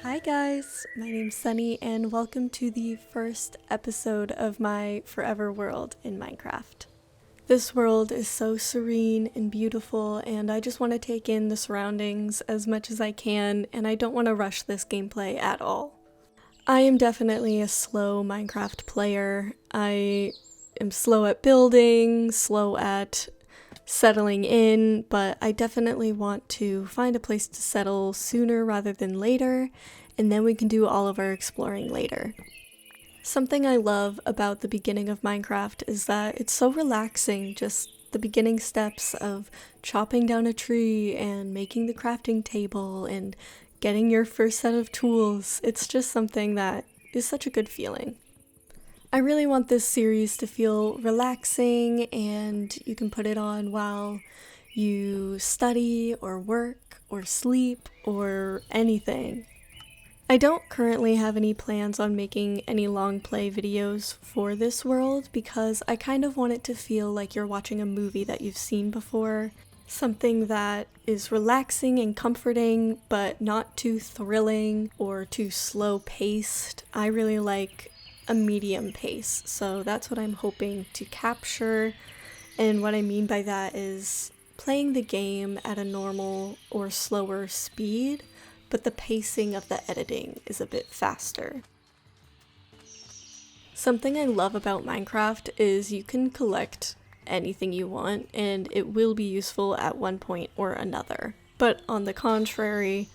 Hi guys, my name's Sunny and welcome to the first episode of my Forever World in Minecraft. This world is so serene and beautiful and I just want to take in the surroundings as much as I can and I don't want to rush this gameplay at all. I am definitely a slow Minecraft player. I am slow at building, slow at settling in, but I definitely want to find a place to settle sooner rather than later, and then we can do all of our exploring later. Something I love about the beginning of Minecraft is that it's so relaxing, just the beginning steps of chopping down a tree and making the crafting table and getting your first set of tools. It's just something that is such a good feeling. I really want this series to feel relaxing and you can put it on while you study or work or sleep or anything. I don't currently have any plans on making any long play videos for this world because I kind of want it to feel like you're watching a movie that you've seen before. Something that is relaxing and comforting but not too thrilling or too slow paced. I really like a medium pace, so that's what I'm hoping to capture, and what I mean by that is playing the game at a normal or slower speed, but the pacing of the editing is a bit faster. Something I love about Minecraft is you can collect anything you want and it will be useful at one point or another. But on the contrary,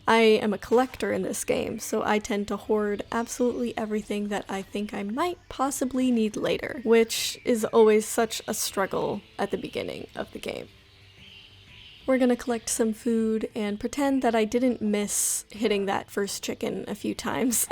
I am a collector in this game, so I tend to hoard absolutely everything that I think I might possibly need later, which is always such a struggle at the beginning of the game. We're gonna collect some food and pretend that I didn't miss hitting that first chicken a few times.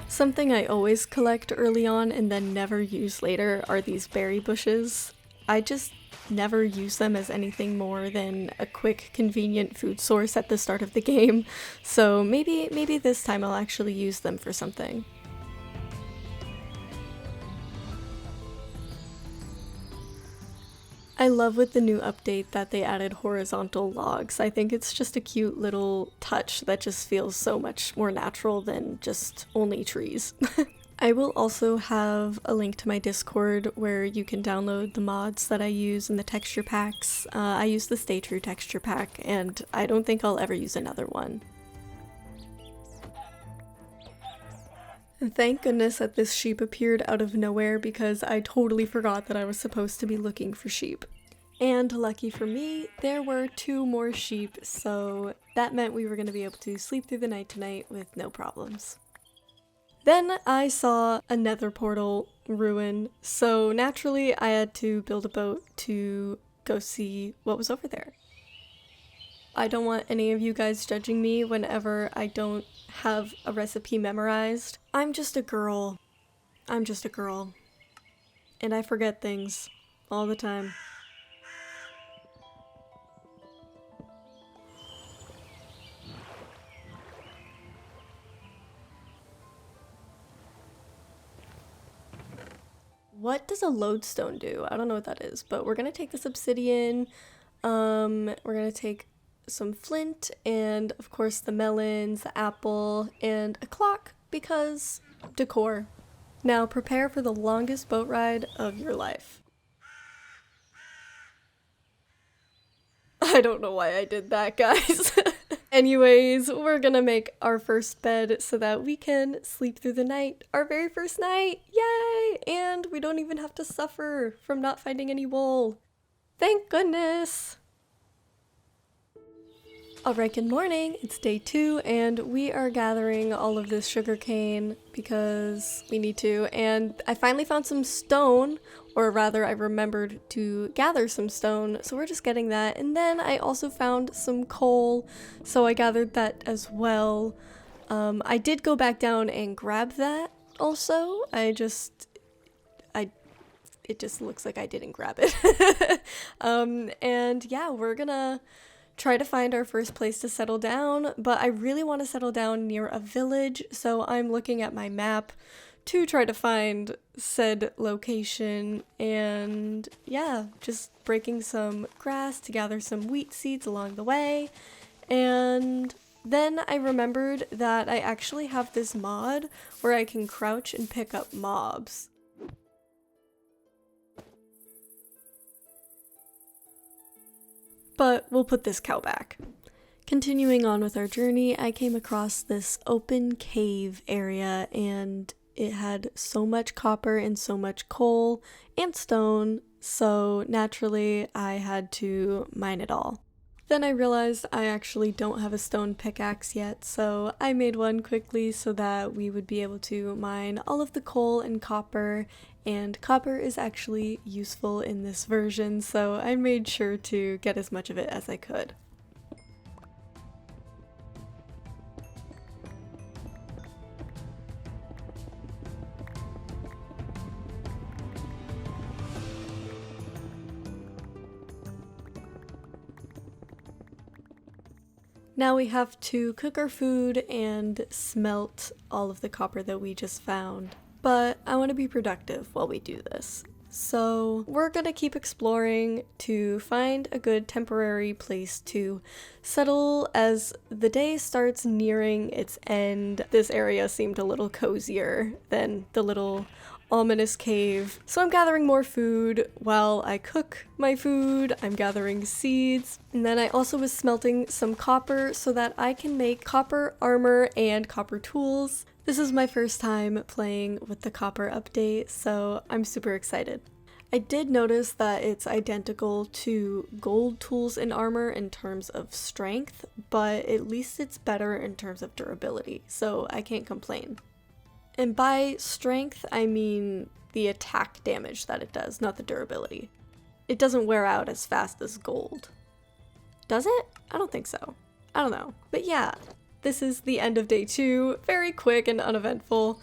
Something I always collect early on and then never use later are these berry bushes. I just never use them as anything more than a quick, convenient food source at the start of the game, so maybe this time I'll actually use them for something. I love with the new update that they added horizontal logs. I think it's just a cute little touch that just feels so much more natural than just only trees. I will also have a link to my Discord where you can download the mods that I use in the texture packs. I use the Stay True texture pack and I don't think I'll ever use another one. And thank goodness that this sheep appeared out of nowhere because I totally forgot that I was supposed to be looking for sheep. And lucky for me, there were 2 more sheep, so that meant we were going to be able to sleep through the night tonight with no problems. Then I saw a nether portal ruin, so naturally I had to build a boat to go see what was over there. I don't want any of you guys judging me whenever I don't have a recipe memorized. I'm just a girl. And I forget things all the time. What does a lodestone do? I don't know what that is, but we're gonna take this obsidian, we're gonna take some flint, and of course the melons, the apple, and a clock, because decor. Now prepare for the longest boat ride of your life. I don't know why I did that, guys. Anyways, we're gonna make our first bed so that we can sleep through the night. Our very first night! Yay! And we don't even have to suffer from not finding any wool. Thank goodness! Alright, good morning. It's day 2 and we are gathering all of this sugarcane because we need to. And I finally found some stone, or rather I remembered to gather some stone, so we're just getting that. And then I also found some coal, so I gathered that as well. I did go back down and grab that also. It just looks like I didn't grab it. And yeah, we're gonna try to find our first place to settle down, but I really want to settle down near a village, so I'm looking at my map to try to find said location, and yeah, just breaking some grass to gather some wheat seeds along the way. And then I remembered that I actually have this mod where I can crouch and pick up mobs. But we'll put this cow back. Continuing on with our journey, I came across this open cave area, and it had so much copper and so much coal and stone, so naturally I had to mine it all. Then I realized I actually don't have a stone pickaxe yet, so I made one quickly so that we would be able to mine all of the coal and copper is actually useful in this version, so I made sure to get as much of it as I could. Now we have to cook our food and smelt all of the copper that we just found. But I want to be productive while we do this. So we're gonna keep exploring to find a good temporary place to settle as the day starts nearing its end. This area seemed a little cozier than the little ominous cave. So I'm gathering more food while I cook my food. I'm gathering seeds. And then I also was smelting some copper so that I can make copper armor and copper tools. This is my first time playing with the copper update, so I'm super excited. I did notice that it's identical to gold tools and armor in terms of strength, but at least it's better in terms of durability, so I can't complain. And by strength, I mean the attack damage that it does, not the durability. It doesn't wear out as fast as gold. Does it? I don't think so. I don't know. But yeah, this is the end of day 2, very quick and uneventful,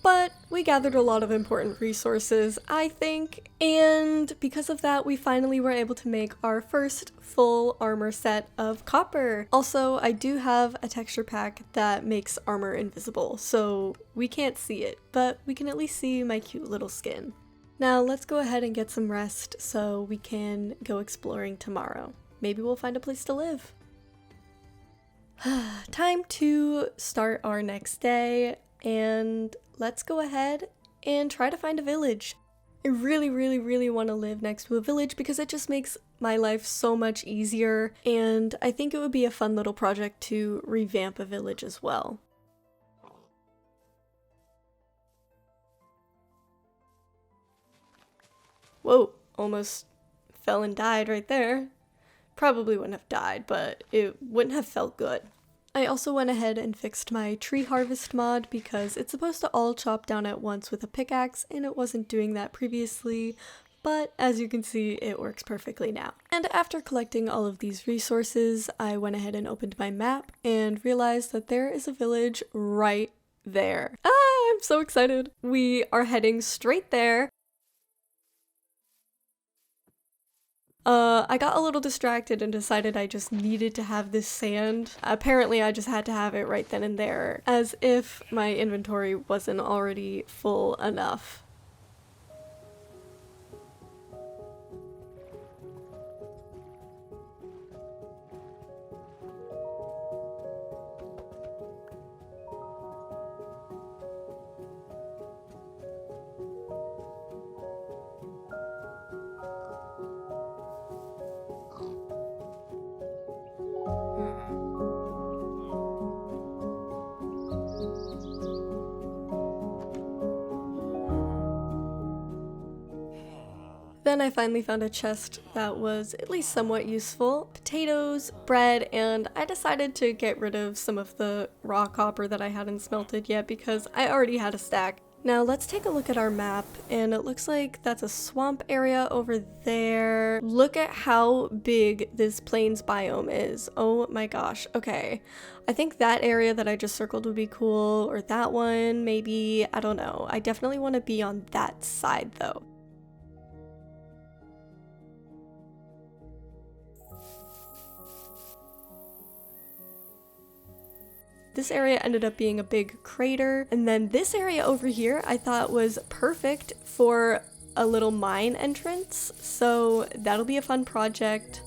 but we gathered a lot of important resources, I think, and because of that, we finally were able to make our first full armor set of copper. Also, I do have a texture pack that makes armor invisible, so we can't see it, but we can at least see my cute little skin. Now let's go ahead and get some rest so we can go exploring tomorrow. Maybe we'll find a place to live. Time to start our next day, and let's go ahead and try to find a village. I really want to live next to a village because it just makes my life so much easier, and I think it would be a fun little project to revamp a village as well. Whoa, almost fell and died right there. Probably wouldn't have died, but it wouldn't have felt good. I also went ahead and fixed my tree harvest mod because it's supposed to all chop down at once with a pickaxe, and it wasn't doing that previously, but as you can see, it works perfectly now. And after collecting all of these resources, I went ahead and opened my map and realized that there is a village right there. Ah, I'm so excited! We are heading straight there. I got a little distracted and decided I just needed to have this sand. Apparently I just had to have it right then and there, as if my inventory wasn't already full enough. Then I finally found a chest that was at least somewhat useful. Potatoes, bread, and I decided to get rid of some of the raw copper that I hadn't smelted yet because I already had a stack. Now let's take a look at our map, and it looks like that's a swamp area over there. Look at how big this plains biome is. Oh my gosh. Okay. I think that area that I just circled would be cool, or that one maybe. I don't know. I definitely want to be on that side though. This area ended up being a big crater, and then this area over here I thought was perfect for a little mine entrance, so that'll be a fun project.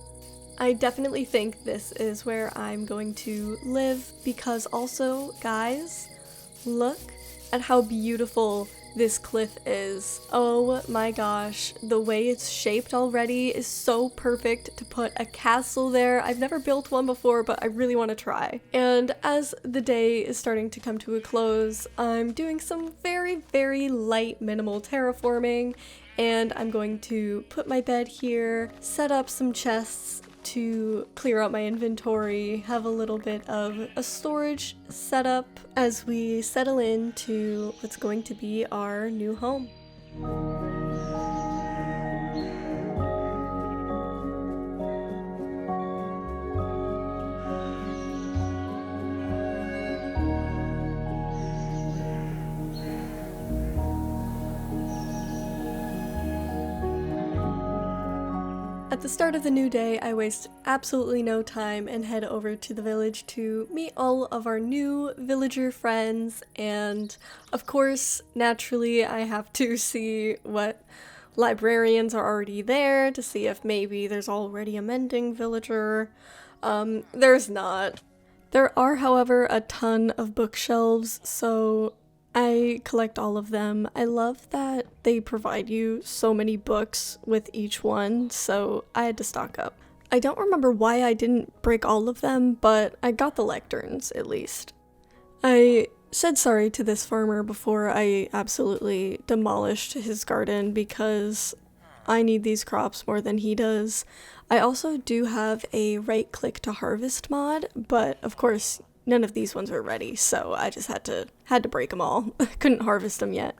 I definitely think this is where I'm going to live, because also, guys, look at how beautiful this cliff is. Oh my gosh, the way it's shaped already is so perfect to put a castle there. I've never built one before, but I really want to try. And as the day is starting to come to a close, I'm doing some very, very light minimal terraforming, and I'm going to put my bed here, set up some chests to clear out my inventory, have a little bit of a storage setup as we settle into what's going to be our new home. At the start of the new day, I waste absolutely no time and head over to the village to meet all of our new villager friends, and of course, naturally, I have to see what librarians are already there to see if maybe there's already a mending villager. There's not. There are, however, a ton of bookshelves, so I collect all of them. I love that they provide you so many books with each one, so I had to stock up. I don't remember why I didn't break all of them, but I got the lecterns at least. I said sorry to this farmer before I absolutely demolished his garden because I need these crops more than he does. I also do have a right click to harvest mod, but of course none of these ones were ready, so I just had to break them all. Couldn't harvest them yet.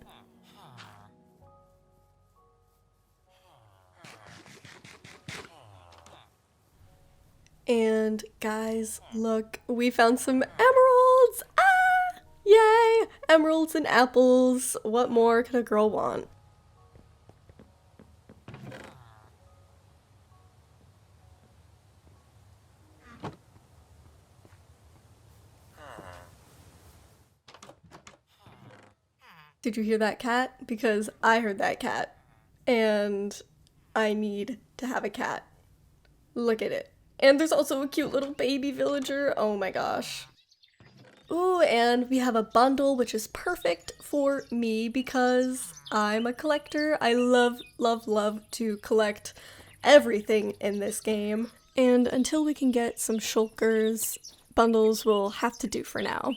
And guys, look, we found some emeralds! Ah! Yay! Emeralds and apples. What more could a girl want? Did you hear that cat? Because I heard that cat. And I need to have a cat. Look at it. And there's also a cute little baby villager. Oh my gosh. Ooh, and we have a bundle, which is perfect for me because I'm a collector. I love, love, love to collect everything in this game. And until we can get some shulkers, bundles will have to do for now.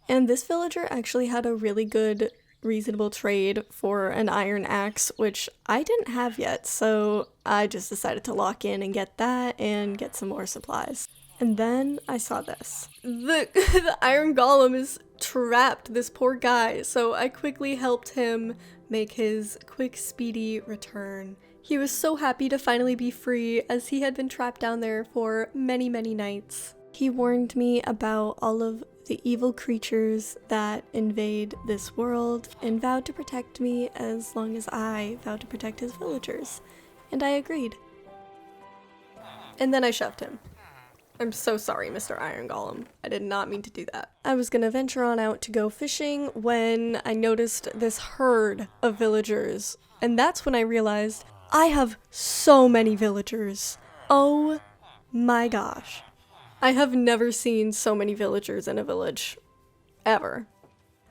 And this villager actually had a really good reasonable trade for an iron axe, which I didn't have yet, so I just decided to lock in and get that and get some more supplies. And then I saw this. The iron golem is trapped, this poor guy, so I quickly helped him make his quick, speedy return. He was so happy to finally be free, as he had been trapped down there for many, many nights. He warned me about all of the evil creatures that invade this world and vowed to protect me as long as I vowed to protect his villagers. And I agreed. And then I shoved him. I'm so sorry, Mr. Iron Golem. I did not mean to do that. I was gonna venture on out to go fishing when I noticed this herd of villagers. And that's when I realized I have so many villagers. Oh my gosh. I have never seen so many villagers in a village, ever.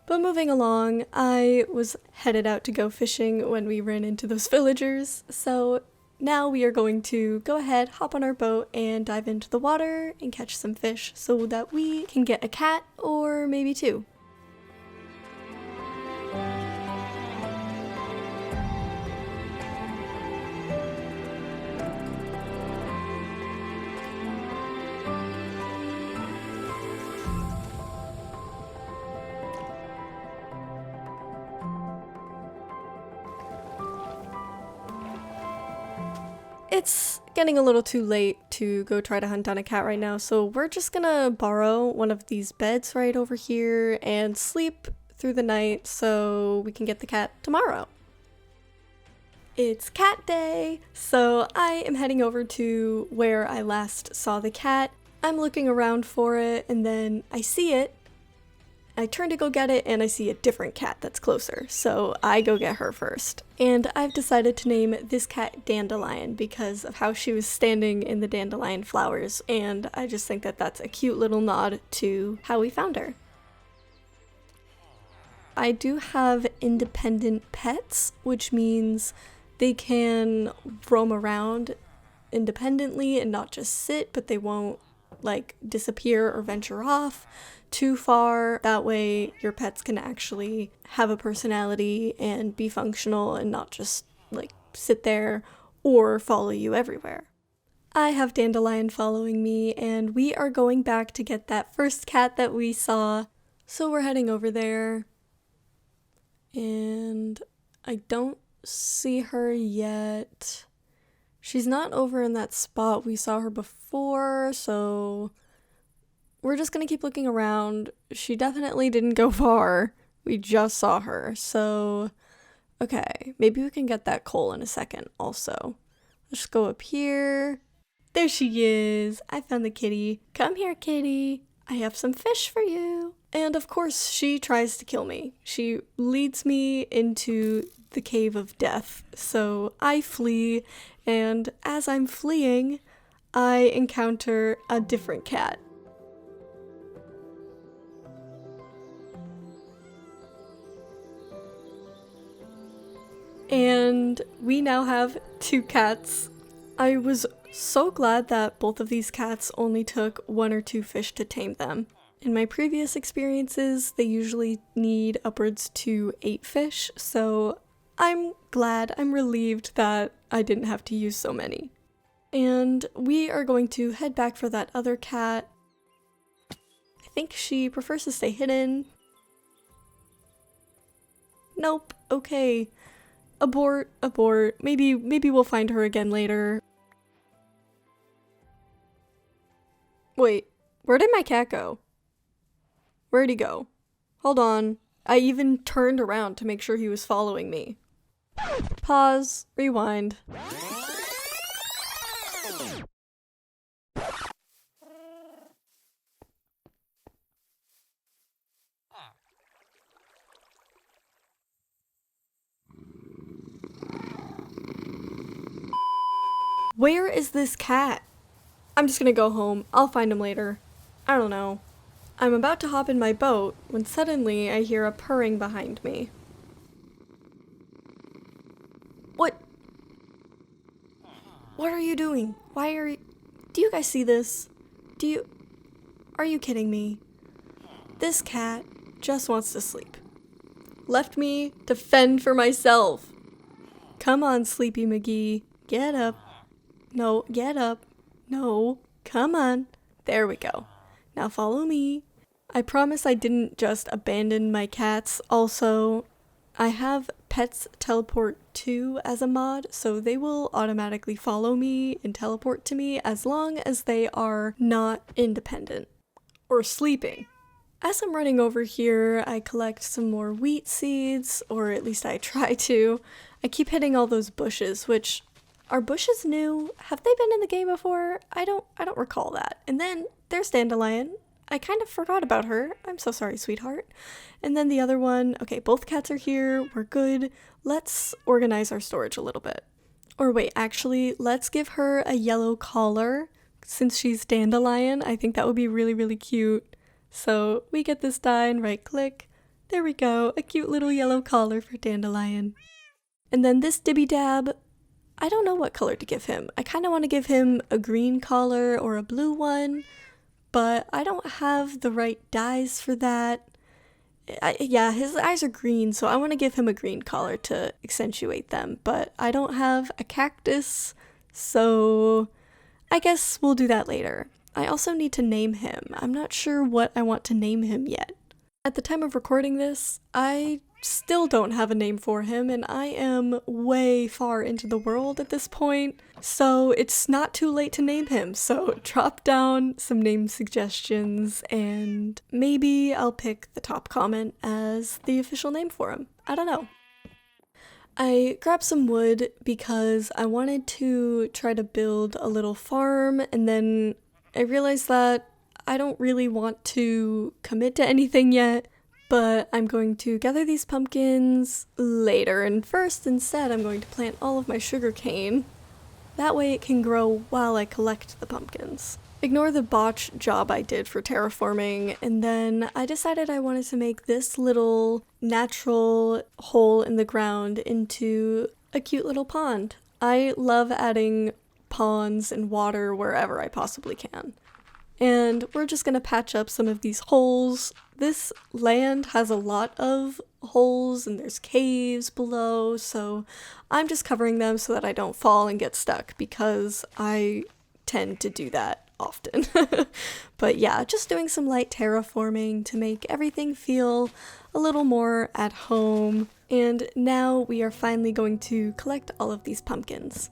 But moving along, I was headed out to go fishing when we ran into those villagers, so now we are going to go ahead, hop on our boat, and dive into the water and catch some fish so that we can get a cat, or maybe two. It's getting a little too late to go try to hunt down a cat right now, so we're just gonna borrow one of these beds right over here and sleep through the night so we can get the cat tomorrow. It's cat day, so I am heading over to where I last saw the cat. I'm looking around for it, and then I see it, I turn to go get it and I see a different cat that's closer, so I go get her first. And I've decided to name this cat Dandelion because of how she was standing in the dandelion flowers, and I just think that that's a cute little nod to how we found her. I do have independent pets, which means they can roam around independently and not just sit, but they won't like disappear or venture off too far. That way your pets can actually have a personality and be functional and not just like sit there or follow you everywhere. I have Dandelion following me, and we are going back to get that first cat that we saw. So we're heading over there, and I don't see her yet. She's not over in that spot we saw her before, so we're just gonna keep looking around. She definitely didn't go far. We just saw her, so okay, maybe we can get that coal in a second also. Let's go up here. There she is. I found the kitty. Come here, kitty. I have some fish for you. And of course, she tries to kill me. She leads me into the cave of death. So I flee, and as I'm fleeing, I encounter a different cat. And we now have 2 cats. I was so glad that both of these cats only took 1 or 2 fish to tame them. In my previous experiences, they usually need upwards to 8 fish, so I'm relieved that I didn't have to use so many. And we are going to head back for that other cat. I think she prefers to stay hidden. Nope, okay. Abort. Maybe we'll find her again later. Wait, where did my cat go? Where'd he go? Hold on. I even turned around to make sure he was following me. Pause. Rewind. Where is this cat? I'm just gonna go home. I'll find him later. I don't know. I'm about to hop in my boat when suddenly I hear a purring behind me. What? What are you doing? Why are you... Do you guys see this? Are you kidding me? This cat just wants to sleep. Left me to fend for myself. Come on, Sleepy McGee. Get up. No, get up. No, come on. There we go. Now follow me. I promise I didn't just abandon my cats. Also, I have Pets Teleport 2 as a mod, so they will automatically follow me and teleport to me as long as they are not independent or sleeping. As I'm running over here, I collect some more wheat seeds, or at least I try to. I keep hitting all those bushes, which... Are bushes new? Have they been in the game before? I don't recall that. And then there's Dandelion. I kind of forgot about her. I'm so sorry, sweetheart. And then the other one. Okay, both cats are here. We're good. Let's organize our storage a little bit. Or wait, actually, let's give her a yellow collar. Since she's Dandelion, I think that would be really, really cute. So we get this dye and right click. There we go. A cute little yellow collar for Dandelion. And then this Dibby Dab. I don't know what color to give him. I kind of want to give him a green collar or a blue one, but I don't have the right dyes for that. Yeah, his eyes are green, so I want to give him a green collar to accentuate them, but I don't have a cactus, so I guess we'll do that later. I also need to name him. I'm not sure what I want to name him yet. At the time of recording this, I still don't have a name for him, and I am way far into the world at this point, so it's not too late to name him. So drop down some name suggestions, and maybe I'll pick the top comment as the official name for him. I don't know. I grabbed some wood because I wanted to try to build a little farm, and then I realized that I don't really want to commit to anything yet, But I'm going to gather these pumpkins later, and first instead I'm going to plant all of my sugarcane. That way it can grow while I collect the pumpkins. Ignore the botch job I did for terraforming, and then I decided I wanted to make this little natural hole in the ground into a cute little pond. I love adding ponds and water wherever I possibly can. And we're just gonna patch up some of these holes. This land has a lot of holes and there's caves below, so I'm just covering them so that I don't fall and get stuck because I tend to do that often. But yeah, just doing some light terraforming to make everything feel a little more at home. And now we are finally going to collect all of these pumpkins.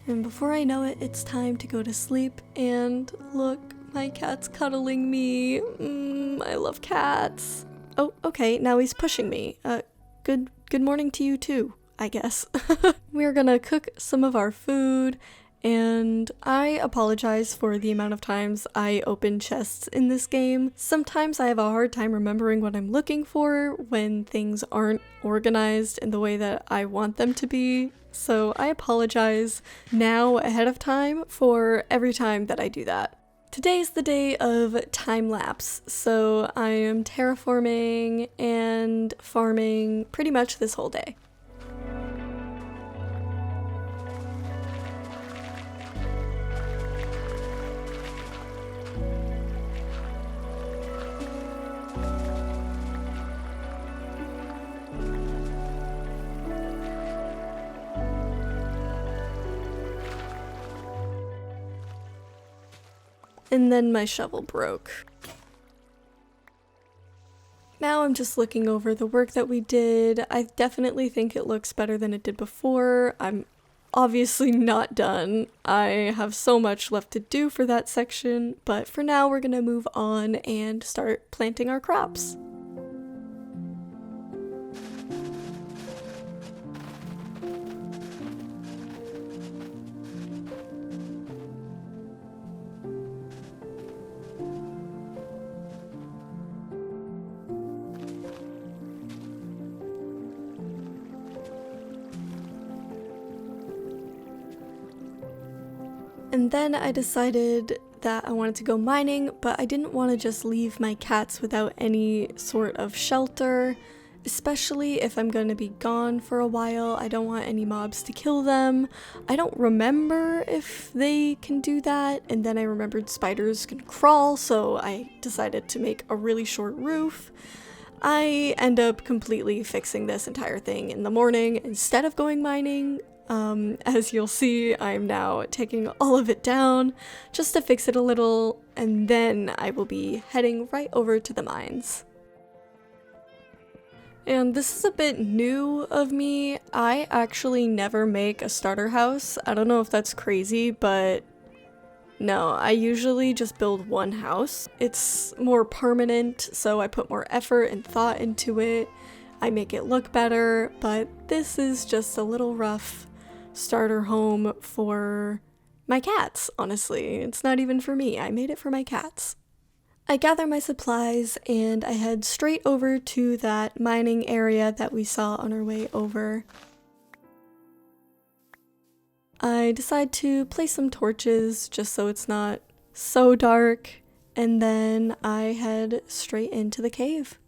And before I know it, it's time to go to sleep, and look, my cat's cuddling me. I love cats. Oh, okay, now he's pushing me. Good morning to you too, I guess. We're gonna cook some of our food, and I apologize for the amount of times I open chests in this game. Sometimes I have a hard time remembering what I'm looking for when things aren't organized in the way that I want them to be. So I apologize now ahead of time for every time that I do that. Today's the day of time lapse, so I am terraforming and farming pretty much this whole day. And then my shovel broke. Now I'm just looking over the work that we did. I definitely think it looks better than it did before. I'm obviously not done. I have so much left to do for that section, but for now we're gonna move on and start planting our crops. And then I decided that I wanted to go mining, but I didn't want to just leave my cats without any sort of shelter, especially if I'm going to be gone for a while. I don't want any mobs to kill them. I don't remember if they can do that, and then I remembered spiders can crawl, so I decided to make a really short roof. I end up completely fixing this entire thing in the morning instead of going mining. As you'll see, I'm now taking all of it down just to fix it a little, and then I will be heading right over to the mines. And this is a bit new of me. I actually never make a starter house. I don't know if that's crazy, but no, I usually just build one house. It's more permanent, so I put more effort and thought into it. I make it look better, but this is just a little rough starter home for my cats, honestly. It's not even for me. I made it for my cats. I gather my supplies and I head straight over to that mining area that we saw on our way over. I decide to place some torches just so it's not so dark, and then I head straight into the cave.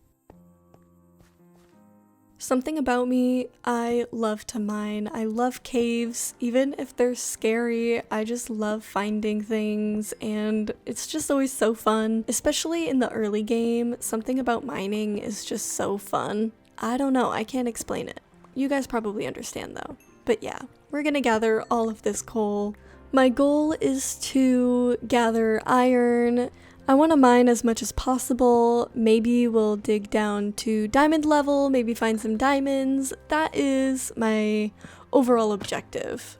Something about me, I love to mine. I love caves, even if they're scary. I just love finding things, and it's just always so fun. Especially in the early game, something about mining is just so fun. I don't know, I can't explain it. You guys probably understand though. But yeah, we're gonna gather all of this coal. My goal is to gather iron. I want to mine as much as possible. Maybe we'll dig down to diamond level, maybe find some diamonds. That is my overall objective.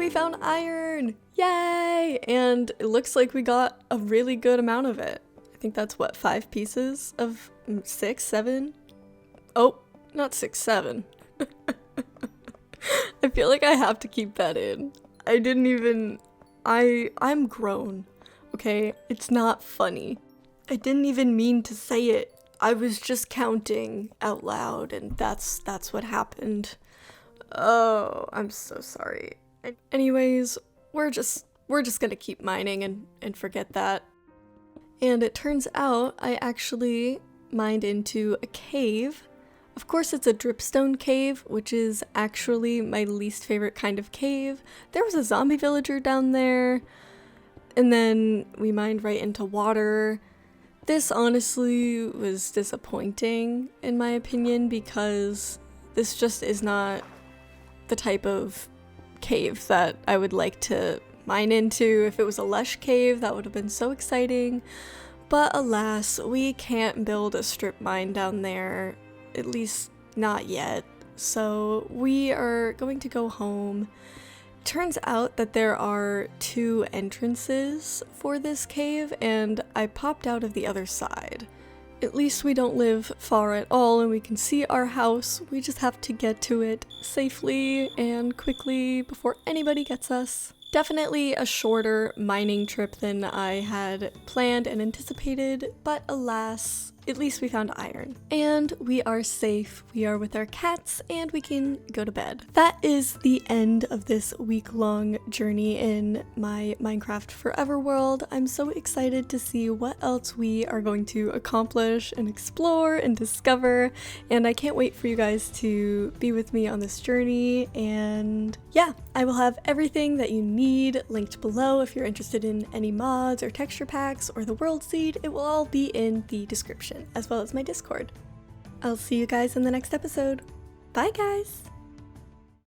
we found iron! Yay! And it looks like we got a really good amount of it. I think that's what, 5 pieces of 6, 7? Oh, not 6, 7. I feel like I have to keep that in. I'm grown, okay? It's not funny. I didn't even mean to say it. I was just counting out loud and that's what happened. Oh, I'm so sorry. Anyways, we're just gonna keep mining and forget that. And it turns out I actually mined into a cave. Of course it's a dripstone cave, which is actually my least favorite kind of cave. There was a zombie villager down there, and then we mined right into water. This honestly was disappointing in my opinion because this just is not the type of cave that I would like to mine into. If it was a lush cave, that would have been so exciting. But alas, we can't build a strip mine down there, at least not yet. So we are going to go home. Turns out that there are 2 entrances for this cave, and I popped out of the other side. At least we don't live far at all and we can see our house. We just have to get to it safely and quickly before anybody gets us. Definitely a shorter mining trip than I had planned and anticipated, but alas, at least we found iron. And we are safe, we are with our cats, and we can go to bed. That is the end of this week-long journey in my Minecraft Forever world. I'm so excited to see what else we are going to accomplish and explore and discover, and I can't wait for you guys to be with me on this journey. And yeah, I will have everything that you need linked below if you're interested in any mods or texture packs or the world seed. It will all be in the description, as well as my Discord. I'll see you guys in the next episode. Bye guys!